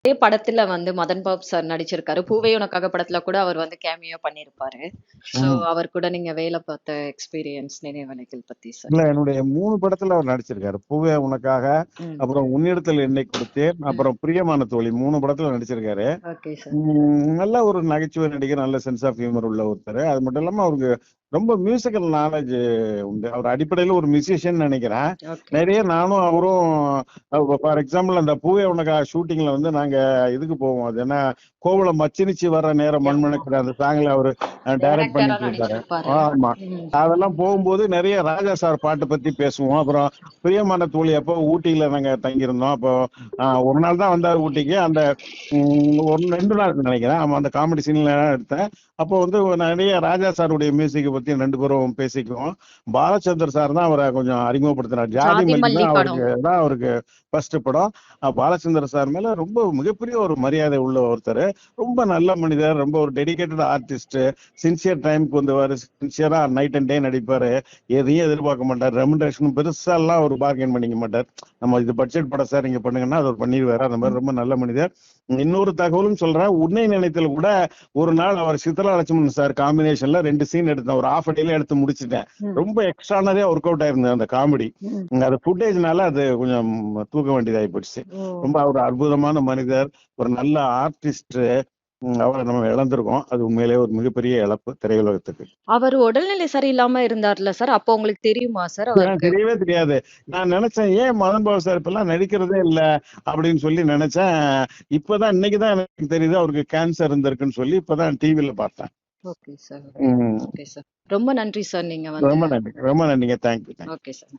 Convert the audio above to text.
அதே படத்துல வந்து மதன் பாபு சார் நடிச்சிருக்காரு. பூவே உனக்காக படத்துல கூட அவர் வந்து கேமியோ பண்ணியிருப்பாரு. சோ, ம். அவர் கூட நீங்க வேலை பார்த்த எக்ஸ்பீரியன்ஸ் நினைவலைகள் பத்தி சார். இல்ல என்னுடைய 3 படத்துல அவர் நடிச்சிருக்காரு. பூவே உனக்காக, ம். அப்புறம் உன்னிடத்தில் என்னை கொடுத்தேன், ம். அப்புறம் பிரியமான தோழி 3 படத்துல நடிச்சிருக்காரு. Okay sir. நல்ல ஒரு நகைச்சுவை நடிகர், நல்ல சென்ஸ் ஆஃப் ஹியூமர் உள்ள ஒருத்தர். அது மட்டும் இல்லாம அவருக்கு ரொம்ப மியூசிக்கல் நாலேஜ் உண்டு. அவர் அடிப்படையில ஒரு மியூசிஷியன் நினைக்கிறேன். ஓகே. நிறைய நானும் அவரும் ஃபார் எக்ஸாம்பிள் அந்த பூவே உனக்காக ஷூட்டிங்ல வந்து நாங்க இதுக்கு போவோம். அது என்ன கோவளம் மச்சினிச்சு வர்ற நேரம் மண்மணக்கிற அந்த சாங்ல அவரு டைரக்ட் டைரக்டரா பண்ணிட்டு இருப்பாரு. நடிச்சிருப்பாரு. ஆமா. ம். அதெல்லாம் போகும்போது நிறைய ராஜா சார் பாட்டு பத்தி பேசுவோம். அப்புறம் பிரியமான தோழி அப்போ ஊட்டியில நாங்க தங்கியிருந்தோம். அப்போ ஒரு நாள் தான் வந்தார் ஊட்டிக்கு. அந்த ஒரு 2 நாள் நினைக்கிறேன். ஆமா, அந்த காமெடி சீன்ல எடுத்தேன். அப்போ வந்து நிறைய ராஜா சாருடைய மியூசிக்கை பத்தி 2 பேரும் பேசிக்குவோம். பாலச்சந்தர் சார் தான் அவரை கொஞ்சம் அறிமுகப்படுத்தினார். ஜாதி ஜாதி மல்லி மல்லி தான் படம். அவருக்கு ஃபர்ஸ்ட் படம். பாலச்சந்தர் சார் மேல ரொம்ப மிகப்பெரிய ஒரு மரியாதை உள்ள ஒருத்தர். ரொம்ப நல்ல மனிதர், ரொம்ப ஒரு டெடிகேட்டட் ஆர்டிஸ்ட். சின்சியர் டைமுக்கு வந்துவாரு, சின்சியரா நைட் அண்ட் டே நடிப்பாரு. எதையும் எதிர்பார்க்க மாட்டார். ரெமுனரேஷன் பெருசா எல்லாம் ஒரு பார்கெயின் பண்ணிக்க மாட்டார். நம்ம இது பட்ஜெட் படம் சார் நீங்க பண்ணுங்கன்னா அது பண்ணிடுவாரு. அந்த மாதிரி ரொம்ப நல்ல மனிதர். இன்னொரு தகவலும் சொல்றேன். உன்னை நினைத்தல் கூட ஒரு நாள் அவர் சித்ரா லட்சுமணன் சார் காம்பினேஷன்ல 2 சீன் எடுத்தேன். ஒரு ஹாஃப் டேல எடுத்து முடிச்சிட்டேன். ரொம்ப எக்ஸ்ட்ரானரியா ஒர்க் அவுட் ஆயிருந்தது அந்த காமெடி. அது ஃபுட்டேஜ்னால அது கொஞ்சம் தூக்க வேண்டியதாகி போச்சு. ரொம்ப ஒரு அற்புதமான மனிதர், ஒரு நல்ல ஆர்டிஸ்ட். அவரை நம்ம இழந்திருக்கோம். அது உண்மையிலேயே ஒரு மிகப்பெரிய இழப்பு திரையுலகத்துக்கு. அவர் உடல்நிலை சரியில்லாம இருந்தார்ல சார். அப்போ உங்களுக்கு தெரியுமா சார் அவருக்கு? தெரியவே தெரியாது. நான் நினைச்சேன் ஏன் மதன் பாபு சார் இப்பெல்லாம் நடிக்கிறதே இல்ல அப்படின்னு சொல்லி நினைச்சேன். இப்பதான் இன்னைக்குதான் எனக்கு தெரியுது அவருக்கு கேன்சர் இருந்திருக்குன்னு சொல்லி இப்பதான் டிவில பார்த்தேன். Okay sir. ம். Okay sir. ரொம்ப நன்றி சார் நீங்க வந்து. ரொம்ப நன்றி, ரொம்ப நன்றிங்க. தேங்க்யூ. Okay sir.